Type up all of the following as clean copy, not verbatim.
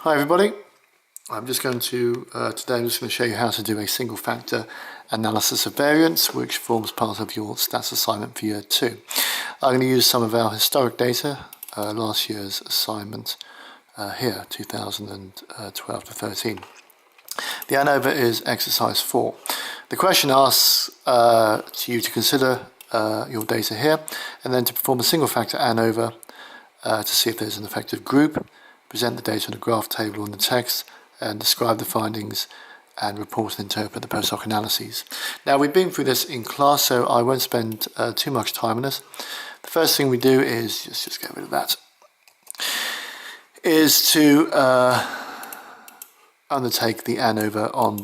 Hi everybody, I'm just going to, today I'm just going to show you how to do a single factor analysis of variance, which forms part of your stats assignment for year 2. I'm going to use some of our historic data, last year's assignment here, 2012 to 13. The ANOVA is exercise 4. The question asks you to consider your data here and then to perform a single factor ANOVA to see if there's an effective group, present the data on a graph table on the text, and describe the findings and report and interpret the post hoc analyses. Now, we've been through this in class, so I won't spend too much time on this. The first thing we do is, just get rid of that, is to undertake the ANOVA on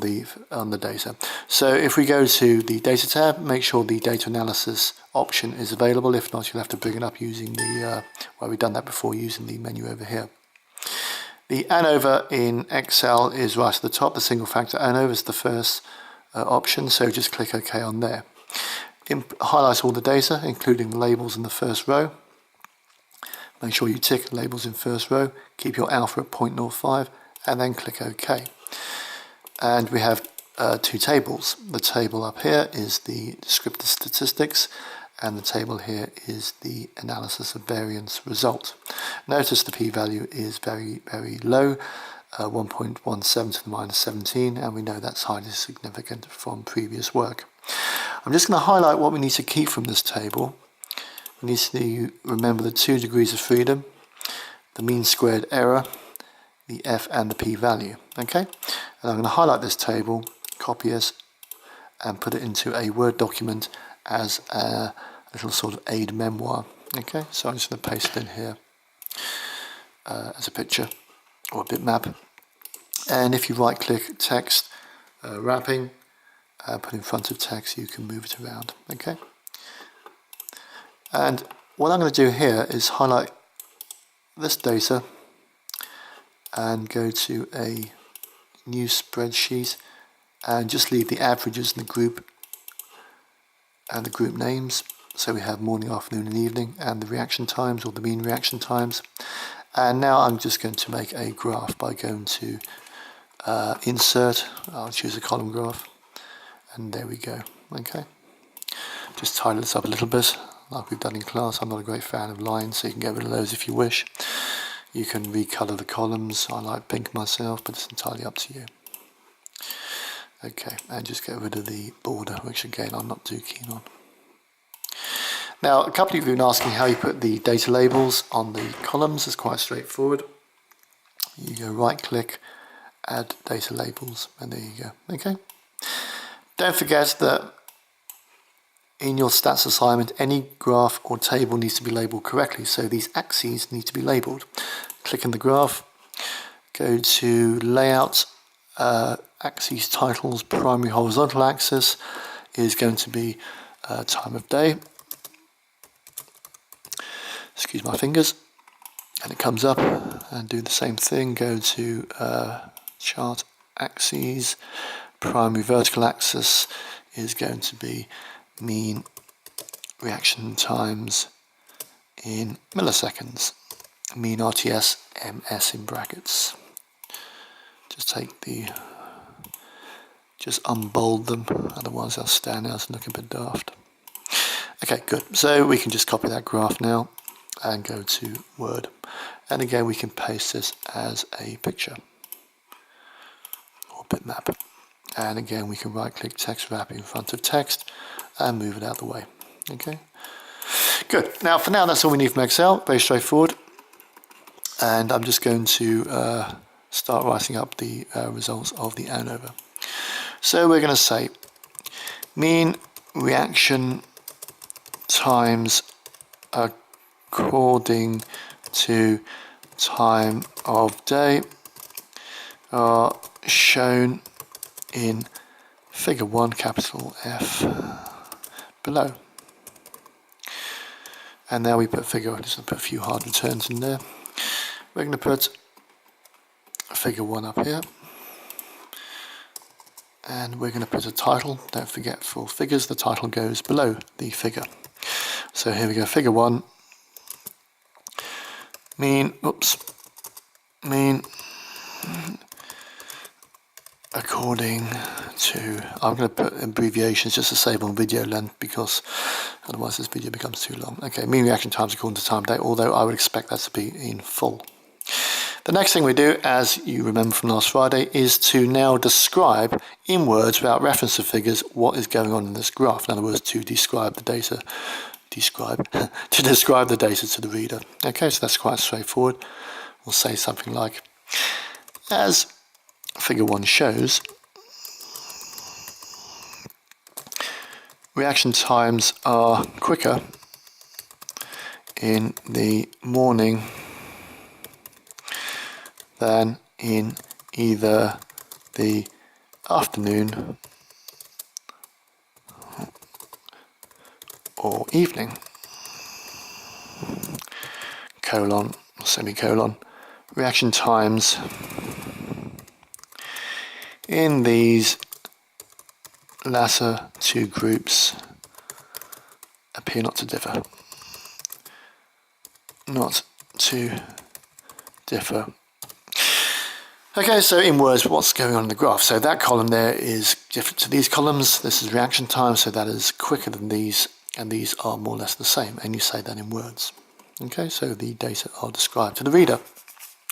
the data. So if we go to the data tab, make sure the data analysis option is available. If not, you'll have to bring it up using the, well, we've done that before using the menu over here. The ANOVA in Excel is right at the top. The single factor ANOVA is the first option, so just click OK on there. Highlight all the data, including the labels in the first row. Make sure you tick labels in first row, keep your alpha at 0.05, and then click OK. And we have two tables. The table up here is the descriptive statistics, and the table here is the analysis of variance result. Notice the p-value is very, very low, 1.17 to the minus 17, and we know that's highly significant from previous work. I'm just going to highlight what we need to keep from this table. We need to remember the 2 degrees of freedom, the mean squared error, the f and the p-value. Okay, and I'm going to highlight this table, copy it, and put it into a Word document as a little sort of aid memoir. Okay, so I'm just going to paste it in here as a picture or a bitmap. And if you right click text wrapping, put in front of text, you can move it around. Okay, and what I'm going to do here is highlight this data and go to a new spreadsheet and just leave the averages in the group and the group names. So we have morning, afternoon and evening, and the reaction times, or the mean reaction times. And now I'm just going to make a graph by going to insert. I'll choose a column graph, and there we go. Okay, just tidy this up a little bit like we've done in class. I'm not a great fan of lines, so you can get rid of those if you wish. You can recolor the columns. I like pink myself, but it's entirely up to you. Okay, and just get rid of the border, which again I'm not too keen on. Now, a couple of you have been asking how you put the data labels on the columns. It's quite straightforward. You go right click, add data labels, and there you go. Okay. Don't forget that in your stats assignment, any graph or table needs to be labeled correctly. So these axes need to be labeled. Click in the graph, go to layout, axes titles, primary horizontal axis is going to be time of day. Excuse my fingers. And it comes up, and do the same thing. Go to chart axes, primary vertical axis is going to be mean reaction times in milliseconds, mean RTS ms in brackets. Just unbold them, otherwise they'll stand out and look a bit daft. Okay, good. So we can just copy that graph now and go to Word. And again, we can paste this as a picture or bitmap. And again, we can right click text wrap in front of text and move it out the way. Okay, good. Now, for now, that's all we need from Excel. Very straightforward. And I'm just going to start writing up the results of the ANOVA. So we're going to say mean reaction times according to time of day are shown in figure 1, capital F, below. And now we put figure, I'm just going to put a few hard returns in there. We're going to put figure 1 up here. And we're going to put a title. Don't forget, for figures, the title goes below the figure. So here we go, figure 1. Mean according to, I'm going to put abbreviations just to save on video length because otherwise this video becomes too long. Okay, mean reaction times according to time date, although I would expect that to be in full. The next thing we do, as you remember from last Friday, is to now describe in words without reference to figures what is going on in this graph. In other words, to describe the data, to describe the data to the reader. Okay, so that's quite straightforward. We'll say something like, as figure 1 shows, reaction times are quicker in the morning than in either the afternoon or evening, colon, semicolon, reaction times in these latter two groups appear not to differ. Not to differ. Okay, so in words, what's going on in the graph? So that column there is different to these columns. This is reaction time, so that is quicker than these, and these are more or less the same, and you say that in words. Okay, so the data are described to the reader.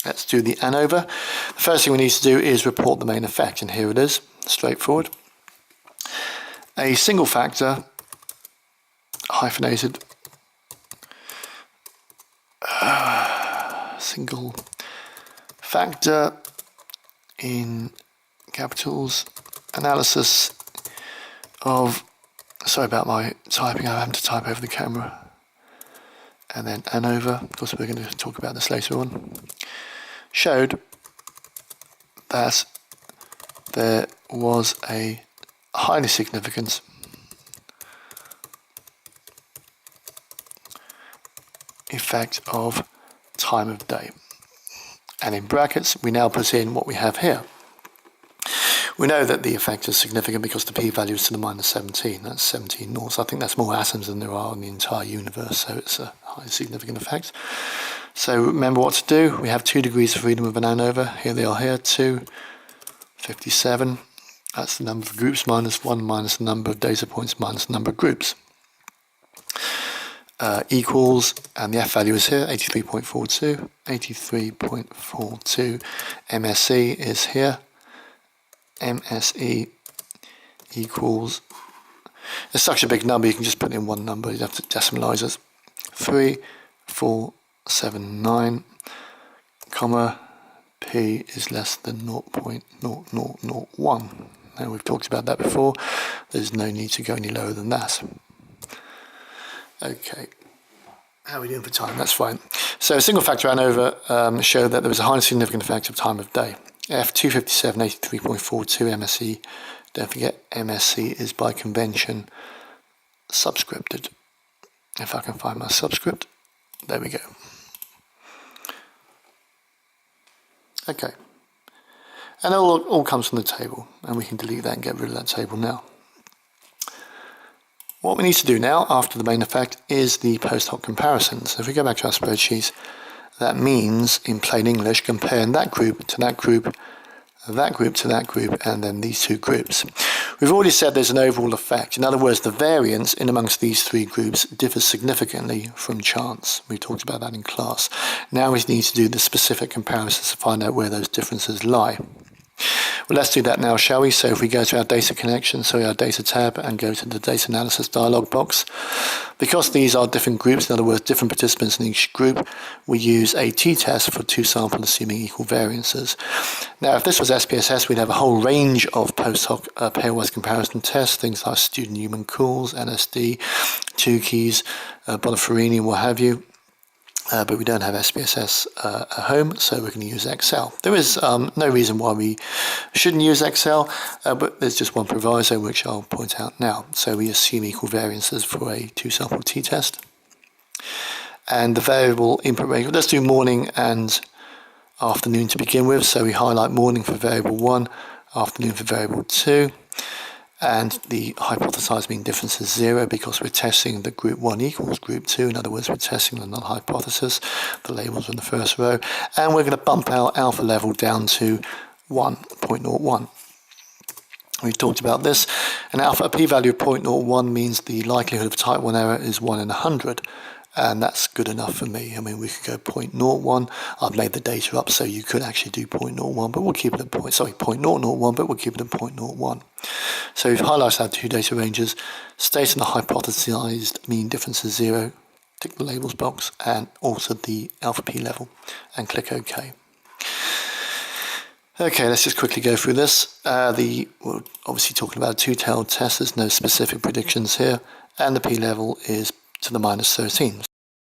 Let's do the ANOVA. The first thing we need to do is report the main effect, and here it is, straightforward. A single factor, hyphenated, single factor in capitals, analysis of, sorry about my typing, I'm having to type over the camera, and then ANOVA, of course we're going to talk about this later on, showed that there was a highly significant effect of time of day. And in brackets, we now put in what we have here. We know that the effect is significant because the p-value is to the minus 17. That's 17 noughts. I think that's more atoms than there are in the entire universe, so it's a highly significant effect. So remember what to do. We have 2 degrees of freedom of an ANOVA. Here they are here, 2, 57. That's the number of groups minus 1 minus the number of data points minus the number of groups. Equals, and the F value is here, 83.42, 83.42, MSE is here, MSE equals, it's such a big number you can just put in one number, you have to decimalize it, 3479, comma, P is less than 0.0001. Now we've talked about that before, there's no need to go any lower than that. Okay, how are we doing for time? That's fine. So a single factor ANOVA showed that there was a highly significant effect of time of day. F257, 83.42 MSE. Don't forget MSE is by convention subscripted. If I can find my subscript, there we go. Okay, and it all comes from the table, and we can delete that and get rid of that table now. What we need to do now, after the main effect, is the post hoc comparison. So if we go back to our spreadsheet, that means, in plain English, comparing that group to that group, that group to that group, and then these 2 groups. We've already said there's an overall effect. In other words, the variance in amongst these 3 groups differs significantly from chance. We talked about that in class. Now we need to do the specific comparisons to find out where those differences lie. Well, let's do that now, shall we? So if we go to our data connection, so our data tab, and go to the data analysis dialog box, because these are different groups, in other words, different participants in each group, we use a t-test for 2 samples assuming equal variances. Now, if this was SPSS, we'd have a whole range of post hoc pairwise comparison tests, things like student Newman Calls, NSD, Tukey's, Boniferini, what have you. But we don't have SPSS at home, so we're going to use Excel. There is no reason why we shouldn't use Excel, but there's just one proviso which I'll point out now. So we assume equal variances for a 2-sample t-test. And the variable input range, let's do morning and afternoon to begin with. So we highlight morning for variable 1, afternoon for variable 2. And the hypothesized mean difference is 0 because we're testing the group 1 equals group 2. In other words, we're testing the null hypothesis. The labels are in the first row. And we're going to bump our alpha level down to 1.01. We've talked about this. And alpha, a p-value of 0.01 means the likelihood of type 1 error is 1 in 100. And that's good enough for me. I mean, we could go 0.01. I've made the data up, so you could actually do 0.01, but we'll keep it at 0.001, but we'll keep it at 0.01. So we've highlighted our two data ranges, stating the hypothesized mean difference is 0, tick the labels box, and also the alpha p level, and click OK. Okay, let's just quickly go through this. We're obviously talking about a two-tailed test. There's no specific predictions here, and the p-level is to the -13.